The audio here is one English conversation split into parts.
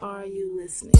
Are you listening?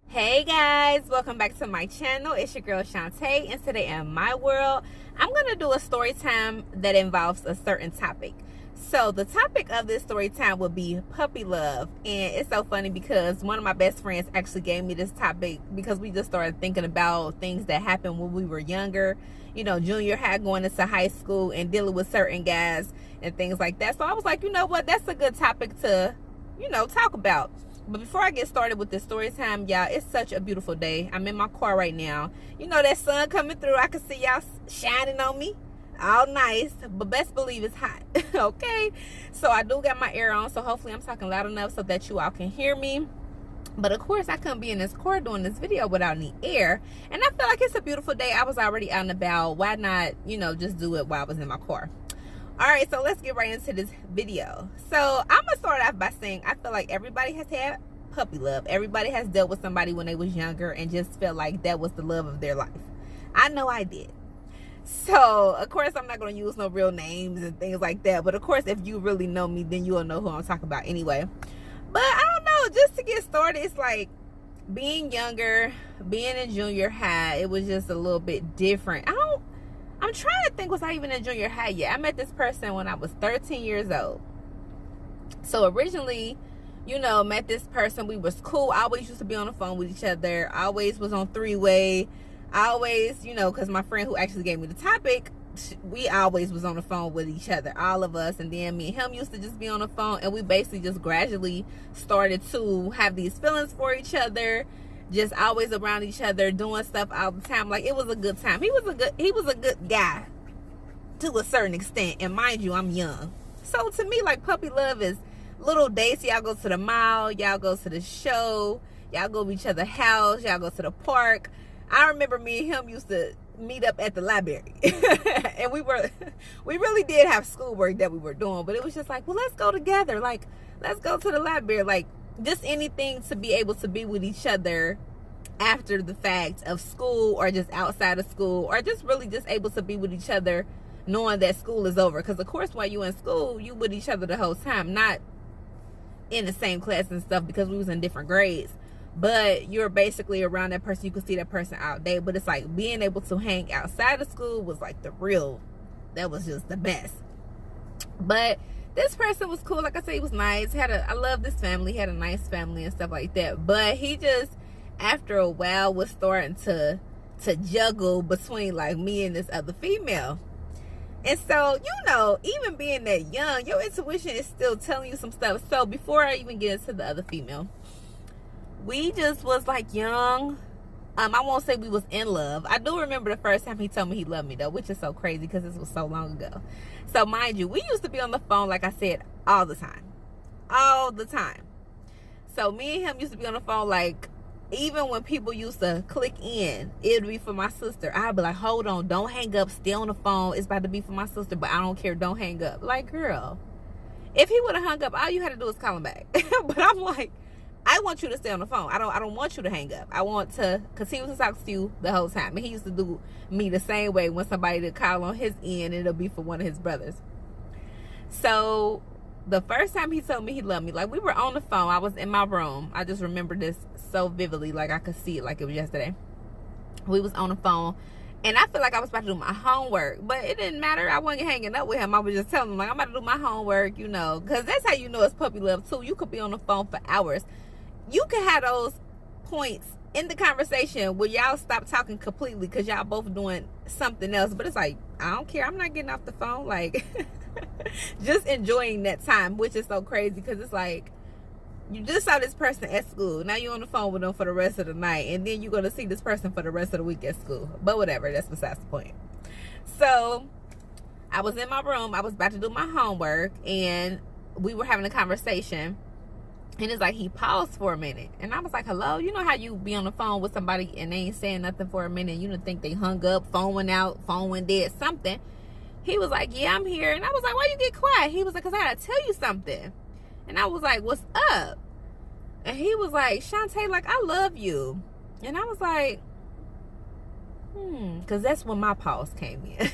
Hey guys, welcome back to my channel. It's your girl Shantae, and today in my world, I'm going to do a story time that involves a certain topic. So the topic of this story time will be puppy love. And it's so funny because one of my best friends actually gave me this topic because we just started thinking about things that happened when we were younger, you know, junior high, going into high school and dealing with certain guys and things like that. So I was like, you know what, that's a good topic to, you know, talk about. But before I get started with this story time, y'all, it's such a beautiful day. I'm in my car right now. You know, that sun coming through. I can see y'all shining on me. All nice, but best believe it's hot. Okay, so I do got my air on, so hopefully I'm talking loud enough so that you all can hear me. But of course I couldn't be in this car doing this video without any air, and I feel like it's a beautiful day. I was already out and about. Why not, you know, just do it while I was in my car? All right, so let's get right into this video. So I'm gonna start off by saying I feel like everybody has had puppy love. Everybody has dealt with somebody when they was younger and just felt like that was the love of their life. I know I did. So of course I'm not going to use no real names and things like that, but of course if you really know me, then you'll know who I'm talking about anyway. But I don't know, just to get started, it's like being younger, being in junior high, it was just a little bit different. I'm trying to think, was I even in junior high yet? I met this person when I was 13 years old. So originally, you know, met this person, we was cool. I always used to be on the phone with each other. I always was on three-way. I always, you know, because my friend who actually gave me the topic, we always was on the phone with each other, all of us. And then me and him used to just be on the phone, and we basically just gradually started to have these feelings for each other, just always around each other, doing stuff all the time. Like, it was a good time. He was a good guy to a certain extent, and mind you, I'm young. So to me, like, puppy love is little dates. Y'all go to the mall, y'all go to the show, y'all go to each other's house, y'all go to the park. I remember me and him used to meet up at the library. And we really did have schoolwork that we were doing, but it was just like, well, let's go together. Like, let's go to the library. Like, just anything to be able to be with each other after the fact of school, or just outside of school, or just really just able to be with each other knowing that school is over. Because of course while you in school, you with each other the whole time, not in the same class and stuff because we was in different grades. But you're basically around that person. You can see that person all day. But it's like being able to hang outside of school was like that was just the best. But this person was cool. Like I said, he was nice. I love this family. He had a nice family and stuff like that. But he just, after a while, was starting to juggle between like me and this other female. And so, you know, even being that young, your intuition is still telling you some stuff. So before I even get into the other female, we just was like young. I won't say we was in love. I do remember the first time he told me he loved me though, which is so crazy because this was so long ago. So mind you, we used to be on the phone, like I said, all the time. So me and him used to be on the phone, like, even when people used to click in, it'd be for my sister. I'd be like, hold on, don't hang up, stay on the phone. It's about to be for my sister, but I don't care, don't hang up. Like, girl, if he would have hung up, all you had to do was call him back. But I'm like, I want you to stay on the phone. I don't want you to hang up. I want to continue to talk to you the whole time. And he used to do me the same way when somebody would call on his end, it'll be for one of his brothers. So the first time he told me he loved me, like, we were on the phone. I was in my room. I just remember this so vividly, like I could see it like it was yesterday. We was on the phone, and I feel like I was about to do my homework, but it didn't matter. I wasn't hanging up with him. I was just telling him, like, I'm about to do my homework, you know, because that's how you know it's puppy love too. You could be on the phone for hours. You can have those points in the conversation where y'all stop talking completely because y'all both doing something else. But it's like, I don't care. I'm not getting off the phone. Like, just enjoying that time, which is so crazy because it's like, you just saw this person at school. Now you're on the phone with them for the rest of the night. And then you're going to see this person for the rest of the week at school. But whatever. That's besides the point. So I was in my room. I was about to do my homework. And we were having a conversation. And it's like he paused for a minute. And I was like, hello? You know how you be on the phone with somebody and they ain't saying nothing for a minute. You don't think they hung up, phone went out, phone went dead, something. He was like, yeah, I'm here. And I was like, why you get quiet? He was like, because I got to tell you something. And I was like, what's up? And he was like, Shantae, like, I love you. And I was like, because that's when my pause came in.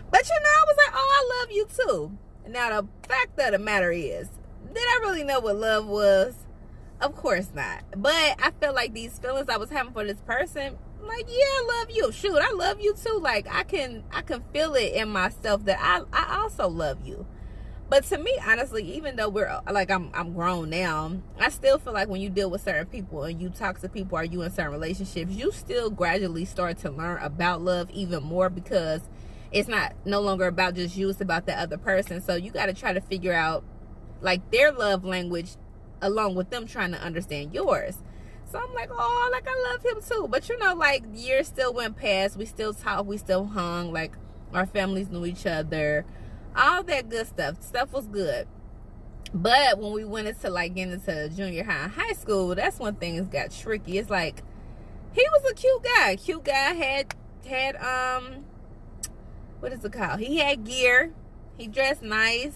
But I was like, oh, I love you too. Now, the fact of the matter is, did I really know what love was? Of course not. But I felt like these feelings I was having for this person, like, yeah, I love you. Shoot, I love you too. Like, I can feel it in myself that I also love you. But to me, honestly, even though I'm grown now, I still feel like when you deal with certain people and you talk to people or you in certain relationships, you still gradually start to learn about love even more, because it's no longer about just you, it's about the other person. So you got to try to figure out like their love language along with them trying to understand yours. So I'm like, oh, like, I love him too. But like, years still went past. We still talked, we still hung, like, our families knew each other, all that good stuff. Stuff was good. But when we went into like getting into junior high and high school, that's when things got tricky. It's like, he was a cute guy, had what is it called? He had gear. He dressed nice.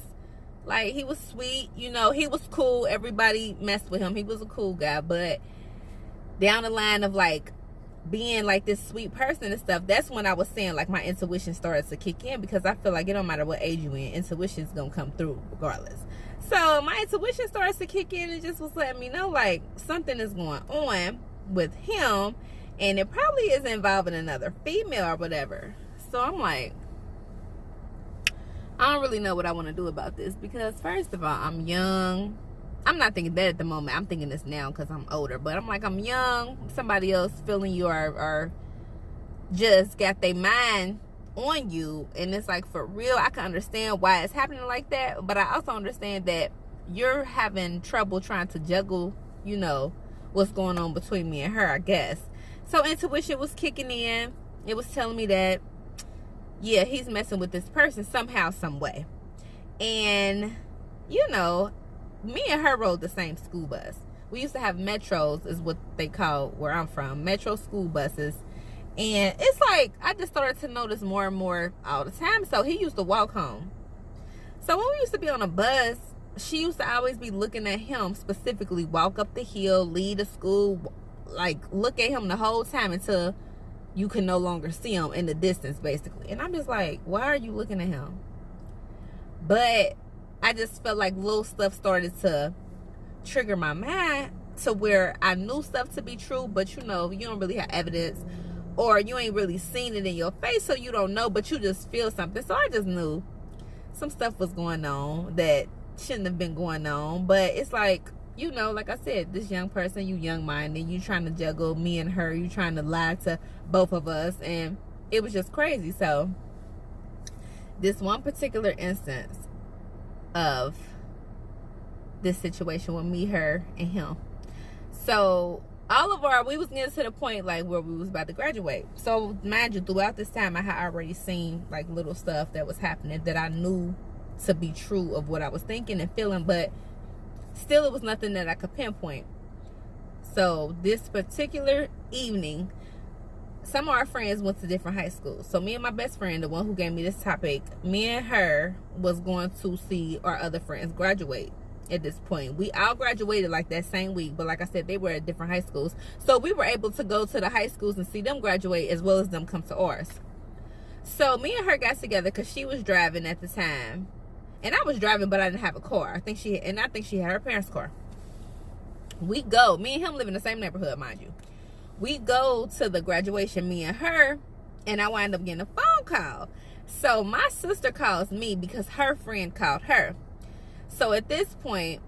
Like, he was sweet. He was cool. Everybody messed with him. He was a cool guy. But down the line of like being like this sweet person and stuff, that's when I was saying like my intuition started to kick in, because I feel like it don't matter what age you in, intuition's gonna come through regardless. So my intuition starts to kick in and just was letting me know like something is going on with him, and it probably is involving another female or whatever. So I'm like, I don't really know what I want to do about this, because first of all, I'm young. I'm not thinking that at the moment. I'm thinking this now because I'm older. But I'm like, I'm young. Somebody else feeling you or just got their mind on you. And it's like, for real, I can understand why it's happening like that. But I also understand that you're having trouble trying to juggle, what's going on between me and her, I guess. So intuition was kicking in. It was telling me that, yeah, he's messing with this person somehow, some way. And, me and her rode the same school bus. We used to have metros, is what they call where I'm from, metro school buses. And it's like, I just started to notice more and more all the time. So he used to walk home. So when we used to be on a bus, she used to always be looking at him, specifically walk up the hill, leave the school, like look at him the whole time until you can no longer see him in the distance, basically. And I'm just like, why are you looking at him? But I just felt like little stuff started to trigger my mind to where I knew stuff to be true, but you don't really have evidence, or you ain't really seen it in your face, so you don't know, but you just feel something. So I just knew some stuff was going on that shouldn't have been going on. But it's like, like I said, this young person, you young-minded, you trying to juggle me and her, you trying to lie to both of us, and it was just crazy. So this one particular instance of this situation with me, her, and him. So we was getting to the point like where we was about to graduate. So mind you, throughout this time I had already seen like little stuff that was happening that I knew to be true of what I was thinking and feeling, but still it was nothing that I could pinpoint. So this particular evening, some of our friends went to different high schools. So me and my best friend, the one who gave me this topic, me and her was going to see our other friends graduate at this point. We all graduated like that same week, but like I said, they were at different high schools. So we were able to go to the high schools and see them graduate as well as them come to ours. So me and her got together because she was driving at the time. And I was driving, but I didn't have a car. I think she had her parents' car. Me and him live in the same neighborhood, mind you. We go to the graduation, me and her, and I wind up getting a phone call. So my sister calls me because her friend called her. So at this point,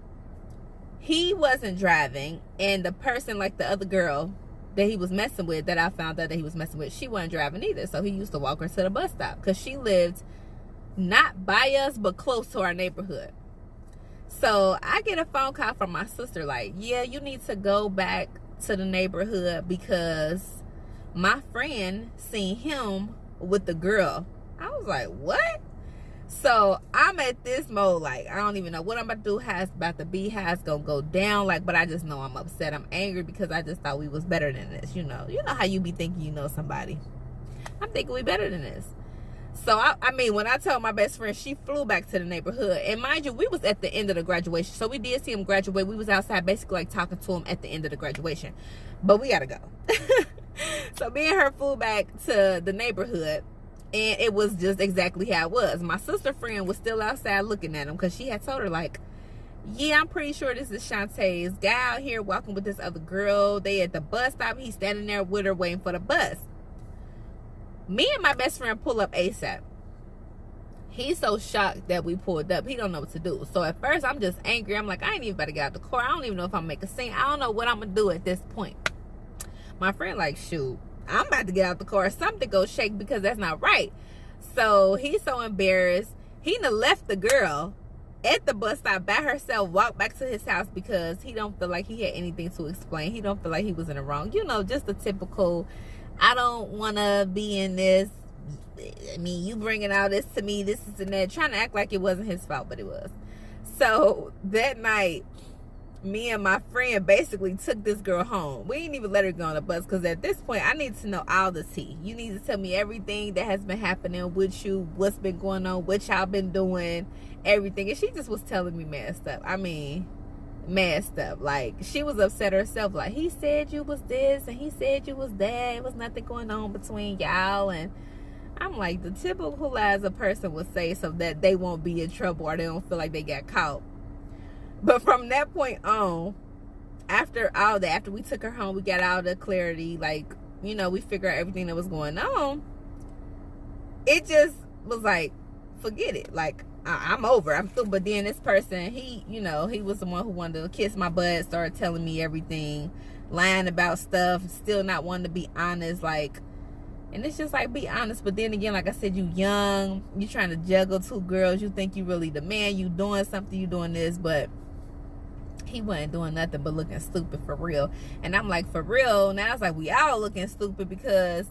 he wasn't driving, and the person, like the other girl that he was messing with, that I found out that he was messing with, she wasn't driving either. So he used to walk her to the bus stop because she lived not by us, but close to our neighborhood. So I get a phone call from my sister like, yeah, you need to go back to the neighborhood because my friend seen him with the girl. I was like, what? So I'm at this mode like, I don't even know what I'm about to do, how it's about to be, how it's gonna go down, like, but I just know I'm upset, I'm angry because I just thought we was better than this. You know how you be thinking you know somebody. I'm thinking we better than this. So, I mean, when I told my best friend, she flew back to the neighborhood. And mind you, we was at the end of the graduation. So, we did see him graduate. We was outside basically like talking to him at the end of the graduation. But we got to go. So, me and her flew back to the neighborhood. And it was just exactly how it was. My sister friend was still outside looking at him because she had told her, like, yeah, I'm pretty sure this is Shantae's guy out here walking with this other girl. They at the bus stop. He's standing there with her waiting for the bus. Me and my best friend pull up ASAP. He's so shocked that we pulled up. He don't know what to do. So at first, I'm just angry. I'm like, I ain't even about to get out the car. I don't even know if I'm gonna make a scene. I don't know what I'm gonna do at this point. My friend like, shoot, I'm about to get out the car. Something go shake because that's not right. So he's so embarrassed. He done left the girl at the bus stop by herself, walked back to his house because he don't feel like he had anything to explain. He don't feel like he was in the wrong. You know, just the typical, I don't want to be in this. I mean, you bringing all this to me, this is and that, trying to act like it wasn't his fault, but it was. So that night, me and my friend basically took this girl home. We didn't even let her go on the bus because at this point, I need to know all the tea. You need to tell me everything that has been happening with you, what's been going on, what y'all been doing, everything. And she just was telling me mad stuff. I mean, mad stuff. Like, she was upset herself. Like, he said you was this and he said you was that. It was nothing going on between y'all. And I'm like, the typical lies a person would say so that they won't be in trouble or they don't feel like they got caught. But from that point on, after all that, after we took her home, we got all the clarity, like, you know, we figured out everything that was going on. It just was like, forget it. Like, I'm over. I'm through. But then this person, he, you know, he was the one who wanted to kiss my butt, started telling me everything, lying about stuff, still not wanting to be honest. Like, and it's just like, be honest. But then again, like I said, you young, you trying to juggle two girls. You think you really the man. You doing something, you doing this. But he wasn't doing nothing but looking stupid for real. And I'm like, for real? Now it's like we all looking stupid because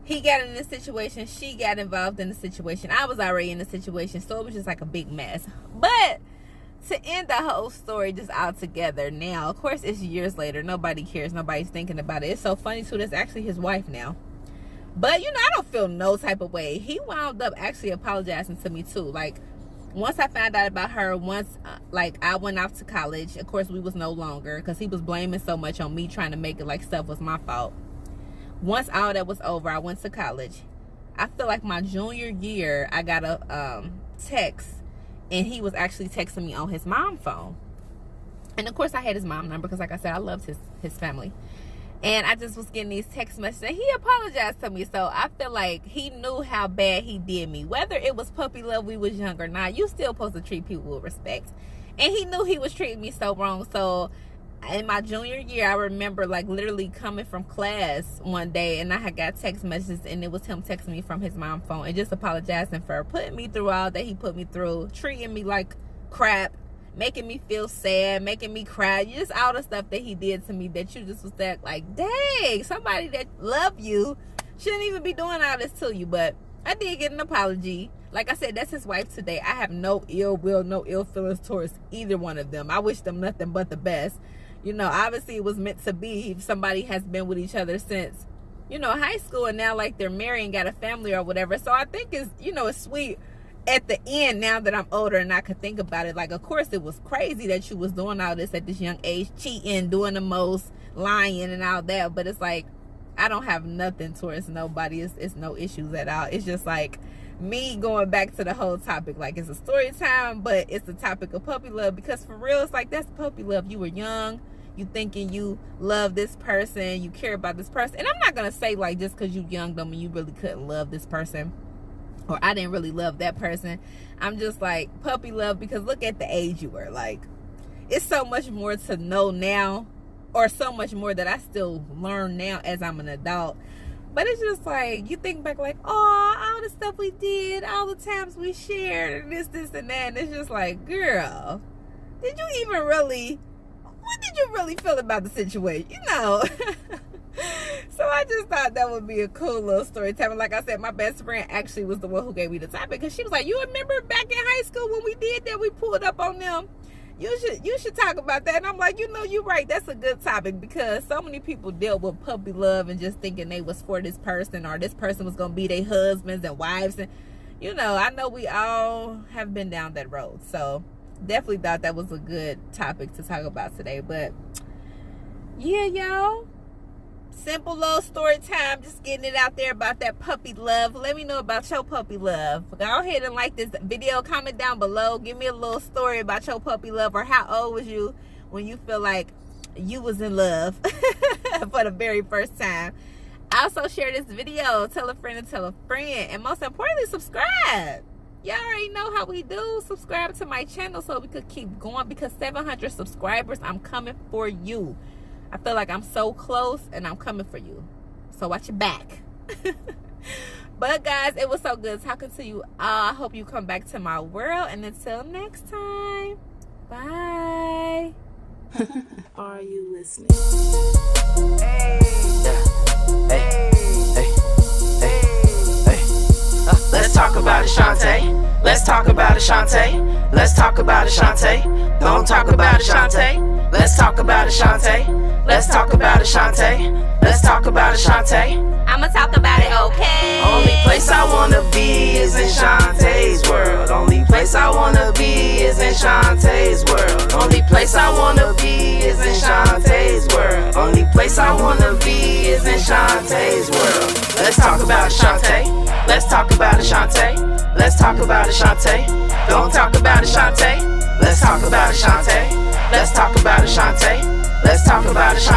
he got in this situation. She got involved in the situation. I was already in the situation. So it was just like a big mess. But to end the whole story just all together now, of course, it's years later. Nobody cares. Nobody's thinking about it. It's so funny, too. That's actually his wife now. But, you know, I don't feel no type of way. He wound up actually apologizing to me, too. Like, once I found out about her, like, I went off to college. Of course, we was no longer because he was blaming so much on me trying to make it like stuff was my fault. Once all that was over, I went to college. I feel like my junior year, I got a text, and he was actually texting me on his mom's phone. And, of course, I had his mom number because, like I said, I loved his family. And I just was getting these text messages, and he apologized to me. So I feel like he knew how bad he did me. Whether it was puppy love, we was young or not, you still supposed to treat people with respect. And he knew he was treating me so wrong. So in my junior year, I remember like literally coming from class one day, and I had got text messages, and it was him texting me from his mom's phone and just apologizing for putting me through all that he put me through, treating me like crap, making me feel sad, making me cry, just all the stuff that he did to me that you just was like, dang, somebody that love you shouldn't even be doing all this to you. But I did get an apology. Like I said, that's his wife today. I have no ill will, no ill feelings towards either one of them. I wish them nothing but the best. You know, obviously it was meant to be. If somebody has been with each other since, you know, high school, and now like they're married and got a family or whatever. So I think it's, you know, it's sweet at the end, now that I'm older and I could think about it. Like, of course it was crazy that you was doing all this at this young age, cheating, doing the most, lying and all that. But it's like, I don't have nothing towards nobody. It's no issues at all. It's just like me going back to the whole topic. Like, it's a story time, but it's the topic of puppy love. Because for real, it's like, that's puppy love. You were young. You thinking you love this person. You care about this person. And I'm not going to say like just because you young don't mean you really couldn't love this person. Or I didn't really love that person. I'm just like puppy love because look at the age you were. Like, it's so much more to know now, or so much more that I still learn now as I'm an adult. But it's just like, you think back like, oh, all the stuff we did, all the times we shared, and this, and that. And it's just like, girl, did you even really, what did you really feel about the situation? You know? So I just thought that would be a cool little story time. And like I said, my best friend actually was the one who gave me the topic, because she was like, you remember back in high school when we did that, we pulled up on them? you should talk about that. And I'm like, you're right. That's a good topic, because so many people deal with puppy love and just thinking they was for this person, or this person was gonna be their husbands and wives, and I know we all have been down that road. So definitely thought that was a good topic to talk about today. But yeah, y'all, simple little story time, just getting it out there about that puppy love. Let me know about your puppy love. Go ahead and like this video, comment down below, give me a little story about your puppy love, or how old was you when you feel like you was in love for the very first time. Also, share this video, tell a friend and tell a friend, and most importantly, subscribe. Y'all already know how we do. Subscribe to my channel so we could keep going, because 700 subscribers, I'm coming for you. I feel like I'm so close, and I'm coming for you. So watch your back. But guys, it was so good talking to you all. I hope you come back to my world, and until next time, bye. Are you listening? Hey, hey, hey, hey, hey. Let's talk about it, Shantae. Let's talk about it, Shantae. Let's talk about it, Shantae. Don't talk about it, Shantae. Let's talk about it, Shantae. Let's talk about it, Shantae. Let's talk about it, Shantae. I'ma talk about it, okay? Only place I wanna be is in Shantae's world. Only place I wanna be is in Shantae's world. Only place I wanna be is in Shantae's world. Only place I wanna be is in Shantae's world. Let's talk about it, Shantae. Let's talk about it, Shantae. Let's talk about it, Shantae. Don't talk about it, Shantae. Let's talk about it, Shantae. Let's talk about it, Shantae. Let's talk about it, Shantae.